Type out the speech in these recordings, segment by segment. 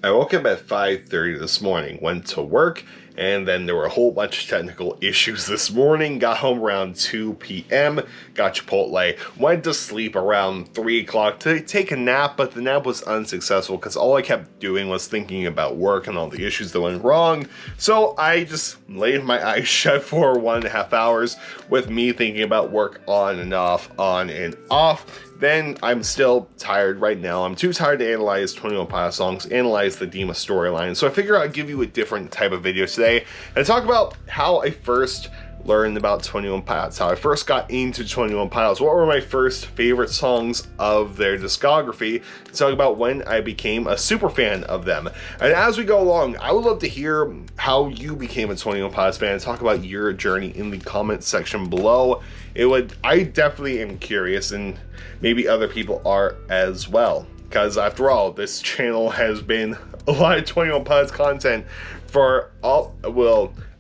I woke up at 5:30 this morning, went to work, and then there were a whole bunch of technical issues this morning. Got home around 2 p.m., got Chipotle, went to sleep around 3 o'clock to take a nap, but the nap was unsuccessful because all I kept doing was thinking about work and all the issues that went wrong. So I just laid my eyes shut for 1.5 hours with me thinking about work on and off, on and off. Then I'm still tired right now. I'm too tired to analyze 21 Pilots songs, analyze the Dima storyline. So I figure I'd give you a different type of video today and talk about how I first learned about 21 Pilots, how I first got into 21 Pilots, what were my first favorite songs of their discography, and talk about when I became a super fan of them. And as we go along, I would love to hear how you became a 21 Pilots fan and talk about your journey in the comment section below. I definitely am curious, and maybe other people are as well, because after all, this channel has been a lot of 21 Pilots content for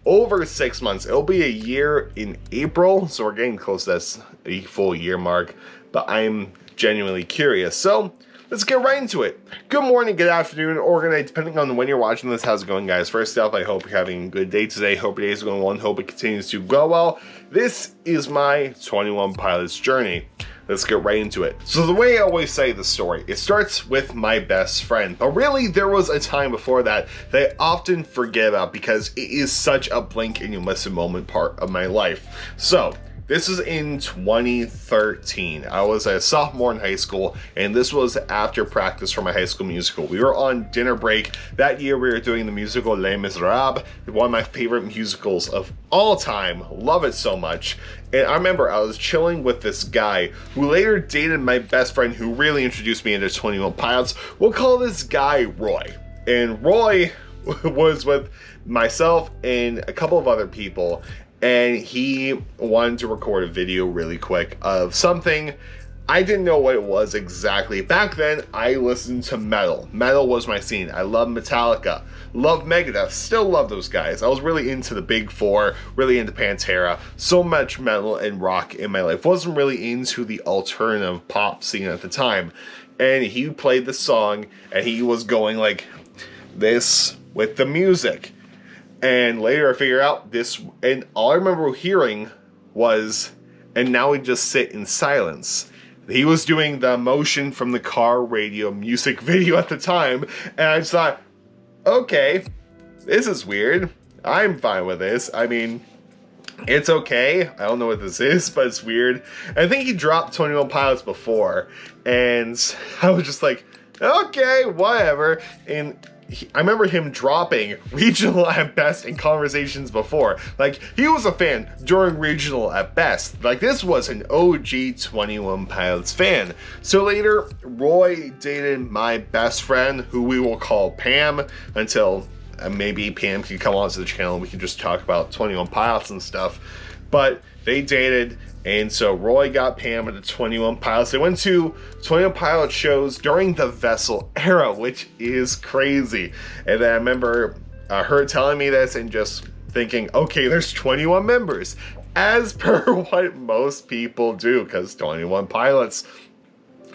over 6 months. It'll be a year in April, so we're getting close to a full year mark, but I'm genuinely curious. So let's get right into it. Good morning, good afternoon, or good night, depending on when you're watching this. How's it going, guys? First off, I hope you're having a good day today. Hope your day is going well, and hope it continues to go well. This is my 21 Pilots journey. Let's get right into it. So the way I always say the story, it starts with my best friend. But really, there was a time before that I often forget about because it is such a blink and you miss a moment part of my life. So this is in 2013. I was a sophomore in high school, and this was after practice for my high school musical. We were on dinner break. That year we were doing the musical Les Miserables, one of my favorite musicals of all time. Love it so much. And I remember I was chilling with this guy who later dated my best friend who really introduced me into 21 Pilots. We'll call this guy Roy. And Roy was with myself and a couple of other people, and he wanted to record a video really quick of something. I didn't know what it was exactly. Back then, I listened to metal. Metal was my scene. I love Metallica, love Megadeth, still love those guys. I was really into the big four, really into Pantera. So much metal and rock in my life. Wasn't really into the alternative pop scene at the time. And he played the song, and he was going like this with the music. And later I figured out this, and all I remember hearing was, and now we just sit in silence. He was doing the motion from the car radio music video at the time, and I just thought, okay, this is weird. I'm fine with this. I mean, it's okay. I don't know what this is, but it's weird. And I think he dropped 21 Pilots before, and I was just like, okay, whatever. And I remember him dropping Regional at Best in conversations before. Like, he was a fan during Regional at Best. Like, this was an OG 21 Pilots fan. So later, Roy dated my best friend, who we will call Pam, until maybe Pam can come onto the channel and we can just talk about 21 Pilots and stuff. But they dated, and so Roy got Pam into 21 Pilots. They went to 21 Pilots shows during the Vessel era, which is crazy. And then I remember her telling me this and just thinking, okay, there's 21 members, as per what most people do, because 21 Pilots.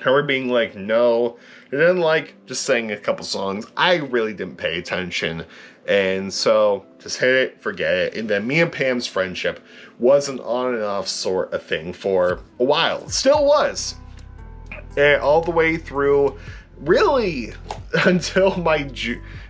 Her being like, no, and then like just sang a couple songs. I really didn't pay attention, and so just hit it, forget it. And then me and Pam's friendship was an on and off sort of thing for a while. Still was. And all the way through, really, until my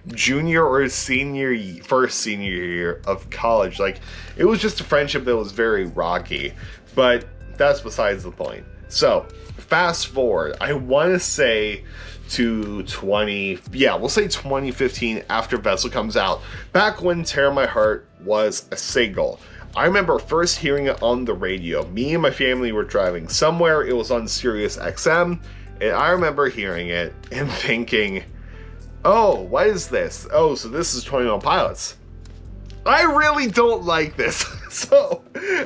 junior or first senior year of college. Like, it was just a friendship that was very rocky, but that's besides the point. So, fast forward, I want to say to 2015, after Vessel comes out, back when Tear My Heart was a single. I remember first hearing it on the radio. Me and my family were driving somewhere. It was on Sirius XM, and I remember hearing it and thinking, oh, what is this? Oh, so this is 21 Pilots. I really don't like this. So,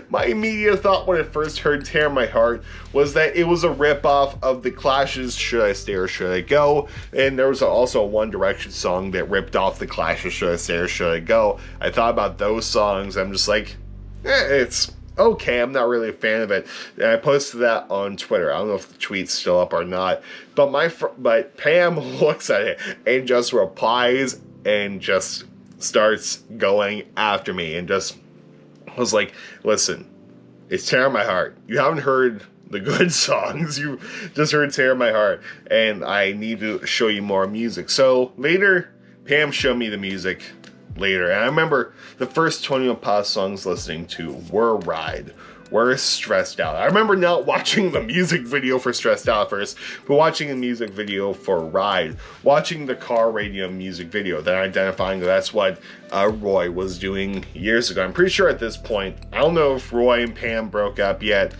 my immediate thought when I first heard Tear My Heart was that it was a ripoff of The Clash's Should I Stay or Should I Go? And there was also a One Direction song that ripped off The Clash's Should I Stay or Should I Go? I thought about those songs. I'm just like, it's okay. I'm not really a fan of it. And I posted that on Twitter. I don't know if the tweet's still up or not. But Pam looks at it and just replies and just starts going after me and just was like, listen, it's tearing my heart. You haven't heard the good songs. You just heard Tear My Heart, and I need to show you more music. So later, Pam showed me the music later, and I remember the first 21 Pilots songs listening to were Ride, were Stressed Out. I remember not watching the music video for Stressed Out first, but watching the music video for Ride, watching the car radio music video, then identifying that that's what Roy was doing years ago. I'm pretty sure at this point, I don't know if Roy and Pam broke up yet,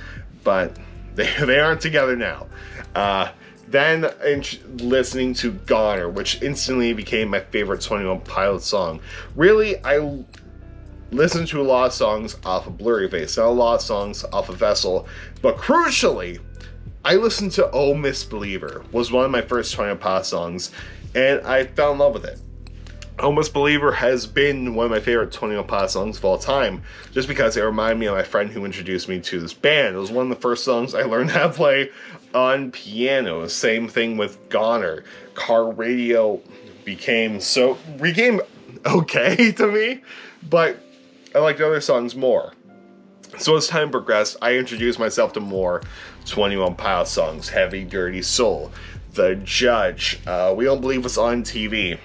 but they aren't together now. Then listening to Goner, which instantly became my favorite 21 Pilots song. Really, I listened to a lot of songs off of Blurry Face, not a lot of songs off of Vessel, but crucially, I listened to Oh Misbeliever, was one of my first 21 Pilots songs, and I fell in love with it. Oh Misbeliever has been one of my favorite 21 Pilots songs of all time, just because it reminded me of my friend who introduced me to this band. It was one of the first songs I learned how to play on piano. Same thing with Goner. Car radio became okay to me, but I liked other songs more. So as time progressed, I introduced myself to more 21 Pilots songs. Heavy Dirty Soul, The Judge, We Don't Believe Us on TV.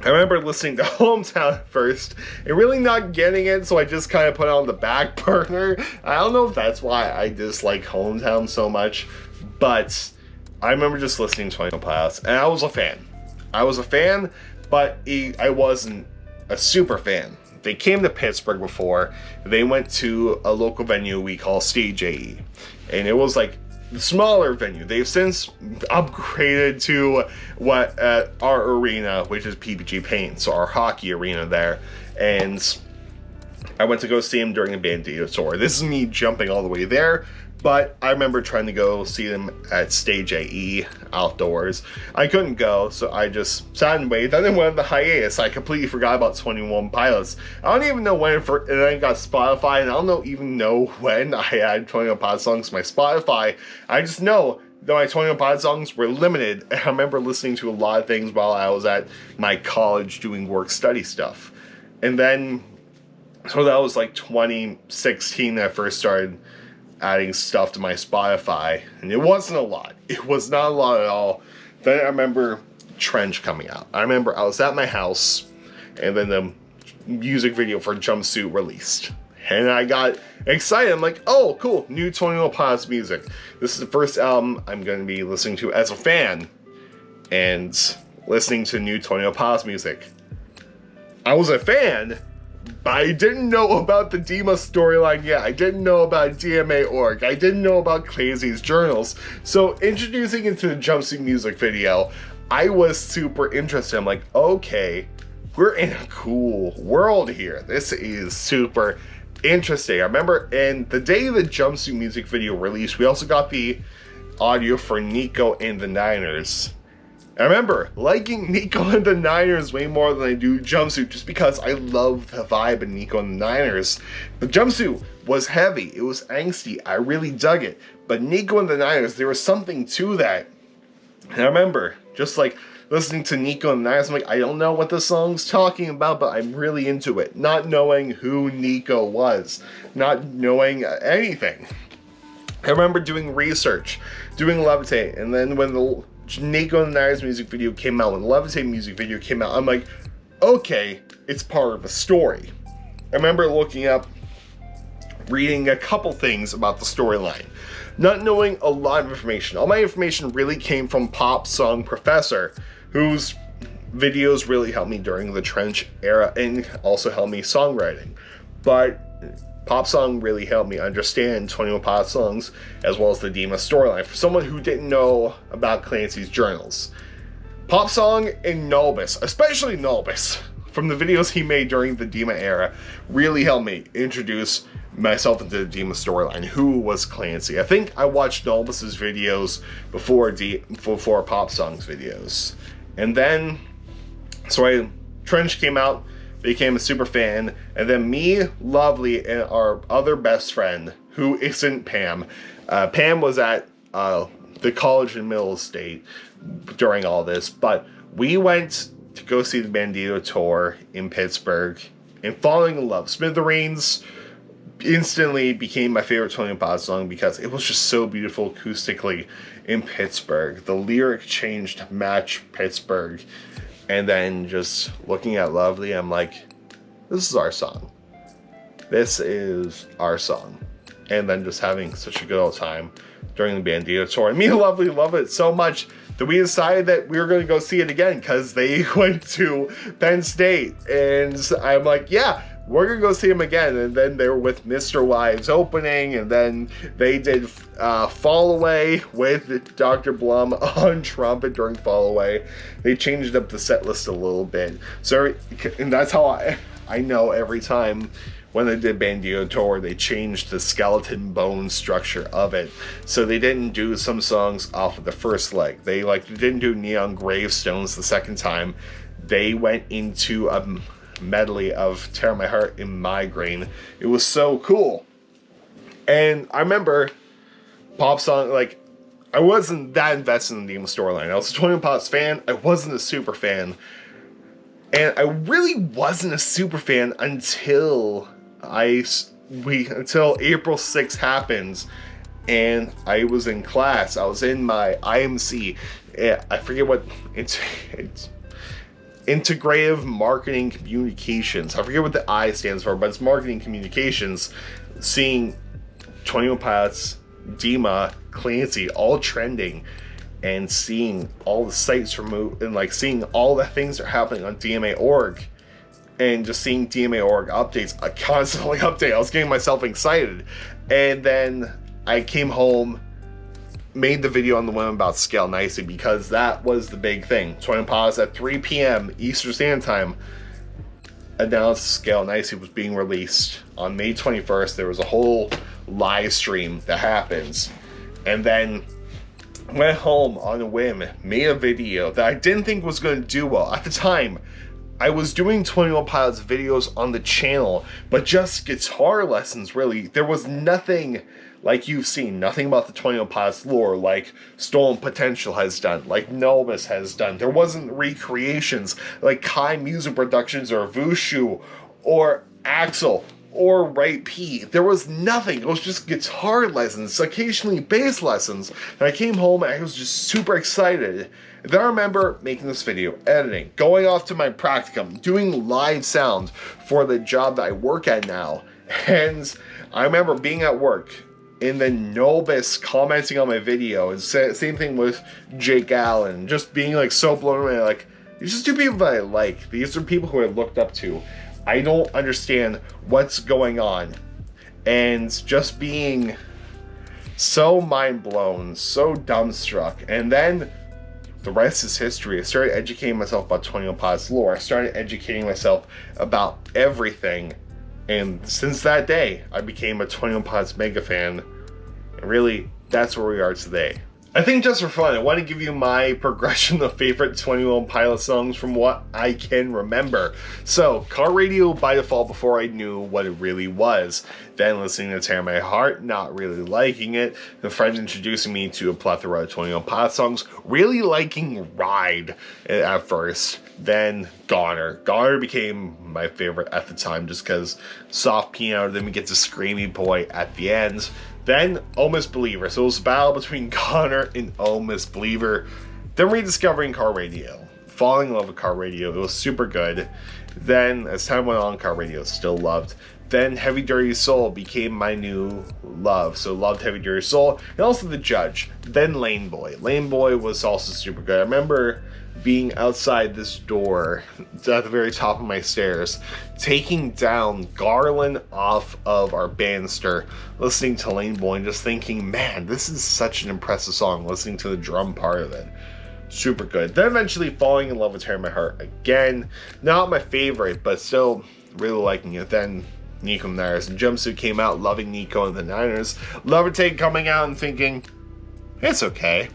I remember listening to Hometown at first and really not getting it, so I just kind of put it on the back burner. I don't know if that's why I dislike Hometown so much, but I remember just listening to 21 Pilots, and I was a fan. But I wasn't a super fan. They came to Pittsburgh before. They went to a local venue we call Stage AE, and it was like the smaller venue. They've since upgraded to our arena, which is PPG Paint, so our hockey arena there. And I went to go see him during the Bandito tour. This is me jumping all the way there, but I remember trying to go see them at Stage AE outdoors. I couldn't go, so I just sat and waited. Then it went on the hiatus. I completely forgot about 21 Pilots. I don't even know when and then I got Spotify, and I don't even know when I had 21 Pilots songs on my Spotify. I just know that my 21 Pilots songs were limited, and I remember listening to a lot of things while I was at my college doing work-study stuff. And then, so that was like 2016 that I first started adding stuff to my Spotify, and it wasn't a lot. It was not a lot at all. Then I remember Trench coming out. I remember I was at my house, and then the music video for Jumpsuit released. And I got excited. I'm like, oh, cool, new 21 Pilots music. This is the first album I'm going to be listening to as a fan, and listening to new 21 Pilots music. I was a fan, but I didn't know about the Dima storyline yet. I didn't know about DMA.org. I didn't know about Clancy's journals. So introducing into the Jumpsuit music video, I was super interested. I'm like, okay, we're in a cool world here. This is super interesting. I remember, and the day the Jumpsuit music video released, we also got the audio for Nico and the Niners. I remember liking Nico and the Niners way more than I do Jumpsuit, just because I love the vibe in Nico and the Niners. The Jumpsuit was heavy, it was angsty, I really dug it. But Nico and the Niners, there was something to that. And I remember just like listening to Nico and the Niners, I'm like, I don't know what the song's talking about, but I'm really into it. Not knowing who Nico was, not knowing anything. I remember doing research, doing Levitate, and then when the Nico and the Niners music video came out, when the Levitate music video came out, I'm like, okay, it's part of a story. I remember looking up, reading a couple things about the storyline, not knowing a lot of information. All my information really came from Pop Song Professor, whose videos really helped me during the Trench era and also helped me songwriting. But Pop Song really helped me understand 21 Pilots songs as well as the Dima storyline. For someone who didn't know about Clancy's journals, Pop Song and Nulbus, especially Nulbus, from the videos he made during the Dima era, really helped me introduce myself into the Dima storyline. Who was Clancy? I think I watched Nulbus's videos before Pop Song's videos. And then, Trench came out, became a super fan, and then me, Lovely, and our other best friend, who isn't Pam. Pam was at the college in Middle State during all this, but we went to go see the Bandito tour in Pittsburgh, and Falling in Love, Smithereens, instantly became my favorite 21 Pilots song because it was just so beautiful acoustically in Pittsburgh. The lyric change to match Pittsburgh, and then just looking at Lovely, I'm like, this is our song. This is our song. And then just having such a good old time during the Bandito tour. And me and Lovely love it so much that we decided that we were going to go see it again because they went to Penn State. And I'm like, yeah, we're going to go see them again. And then they were with Mr. Wives opening, and then they did Fall Away with Dr. Blum on trumpet during Fall Away. They changed up the set list a little bit. So, and that's how I know every time when they did Bandito tour, they changed the skeleton bone structure of it. So they didn't do some songs off of the first leg. They didn't do Neon Gravestones the second time. They went into a medley of Tear My Heart and Migraine. It was so cool. And I remember pop song, like, I wasn't that invested in the Demon storyline. I was a 21 Pilots fan. I wasn't a super fan. And I really wasn't a super fan until until April 6th happens, and I was in class. I was in my IMC. I forget what it's Integrative Marketing Communications. I forget what the I stands for, but it's Marketing Communications. Seeing 21 Pilots, Dima, Clancy all trending, and seeing all the sites removed, and like seeing all the things that are happening on DMA.org, and just seeing DMA.org updates, I constantly update. I was getting myself excited. And then I came home, made the video on the Women About Scale Nicely, because that was the big thing. 21 Pilots at 3 p.m. Eastern Standard Time announced Scale Nicely was being released. On May 21st, there was a whole live stream that happens. And then went home on a whim, made a video that I didn't think was going to do well. At the time, I was doing 21 Pilots videos on the channel, but just guitar lessons, really. There was nothing like you've seen, nothing about the 21 Pilots lore like Stolen Potential has done, like Novus has done. There wasn't recreations like Kai Music Productions or Vushu or Axel or Right P. There was nothing. It was just guitar lessons, occasionally bass lessons. And I came home and I was just super excited. And then I remember making this video, editing, going off to my practicum, doing live sound for the job that I work at now. And I remember being at work, and then Nobis commenting on my video, and same thing with Jake Allen, just being like so blown away, like, these are two people that I like. These are people who I looked up to. I don't understand what's going on. And just being so mind blown, so dumbstruck. And then the rest is history. I started educating myself about 21 Pilots lore. I started educating myself about everything. And since that day, I became a 21 Pilots mega fan. And really, that's where we are today. I think just for fun, I want to give you my progression of favorite 21 Pilots songs from what I can remember. So, car radio by default before I knew what it really was. Then listening to Tear My Heart, not really liking it. The friend introducing me to a plethora of 21 Pilots songs. Really liking Ride at first. Then Goner. Goner became my favorite at the time just because soft piano, then we get to Screamy Boy at the end. Then Oh Misbeliever. So it was a battle between Goner and Oh Misbeliever. Then rediscovering car radio. Falling in love with car radio. It was super good. Then as time went on, car radio still loved. Then Heavy Dirty Soul became my new love. So loved Heavy Dirty Soul. And also The Judge. Then Lane Boy. Lane Boy was also super good. I remember being outside this door at the very top of my stairs, taking down Garland off of our banister, listening to Lane Boy and just thinking, man, this is such an impressive song, listening to the drum part of it. Super good. Then eventually falling in love with Tear My Heart again. Not my favorite, but still really liking it. Then Nico and Niners. Jumpsuit came out, loving Nico and the Niners. Levitate coming out and thinking, it's okay.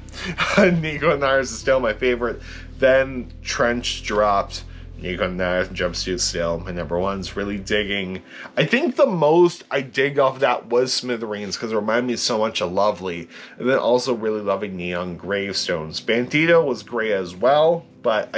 Nico and Niners is still my favorite. Then Trench dropped. Goodnight, Jumpsuit still my number one's. Really digging. I think the most I dig off that was Smithereens, because it reminded me so much of Lovely. And then also really loving Neon Gravestones. Bandito was great as well, but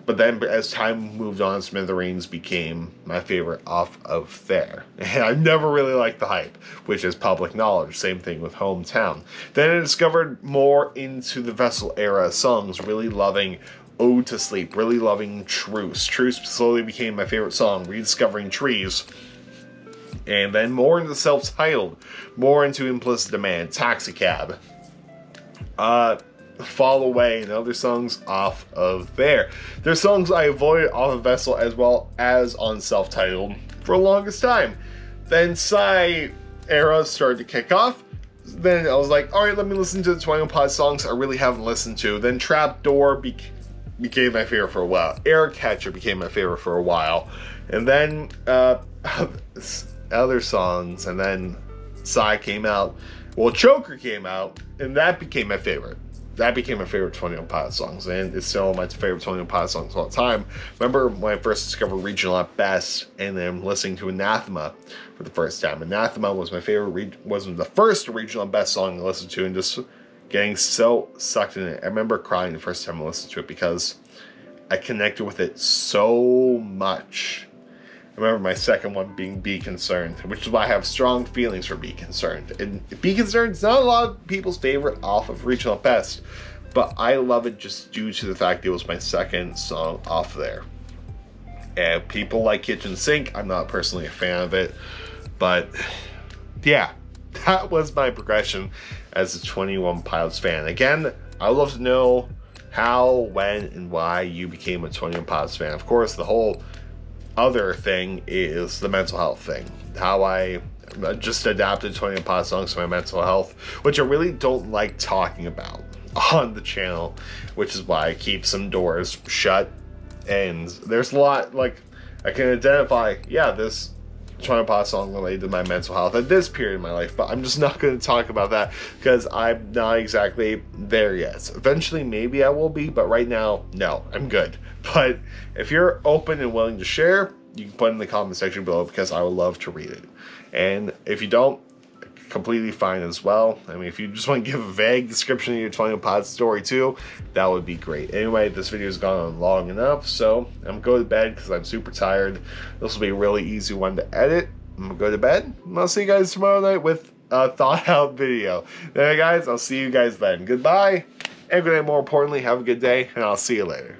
then as time moved on, Smithereens became my favorite off of there. And I never really liked The Hype, which is public knowledge. Same thing with Hometown. Then I discovered more into the Vessel era songs, really loving Ode to Sleep, really loving Truce. Truce slowly became my favorite song, rediscovering Trees. And then more into self-titled, more into Implicit Demand, Taxicab, Fall Away, and other songs off of there. There's songs I avoided off of Vessel as well as on self-titled for the longest time. Then Psy era started to kick off. Then I was like, alright, let me listen to the 21 Pod songs I really haven't listened to. Then Trapdoor became my favorite for a while. Air Catcher became my favorite for a while. And then other songs, and then Psy came out. Well, Choker came out, and that became my favorite. That became my favorite 21 Pilots songs, and it's still my favorite 21 Pilots songs of all time. Remember when I first discovered Regional at Best, and then listening to Anathema for the first time. Anathema was my favorite, wasn't the first Regional at Best song to listen to, and just getting so sucked in it. I remember crying the first time I listened to it because I connected with it so much. I remember my second one being Be Concerned, which is why I have strong feelings for Be Concerned. And Be Concerned is not a lot of people's favorite off of Regional Best, but I love it just due to the fact it was my second song off there. And people like Kitchen Sink, I'm not personally a fan of it, but yeah, that was my progression as a 21 Pilots fan. Again, I would love to know how, when, and why you became a 21 Pilots fan. Of course, the whole other thing is the mental health thing. How I just adapted 21 Pod songs to my mental health, which I really don't like talking about on the channel, which is why I keep some doors shut. And there's a lot, like, I can identify, yeah, this 21 Pod song related to my mental health at this period in my life, but I'm just not going to talk about that because I'm not exactly there yet. Eventually, maybe I will be, but right now, no, I'm good. But if you're open and willing to share, you can put it in the comment section below because I would love to read it. And if you don't, completely fine as well. I mean, if you just want to give a vague description of your 21 Pod story too, that would be great. Anyway, this video has gone on long enough, so I'm going to bed because I'm super tired. This will be a really easy one to edit. I'm going to go to bed, and I'll see you guys tomorrow night with a thought-out video. Anyway, guys, I'll see you guys then. Goodbye, and good night. More importantly, have a good day, and I'll see you later.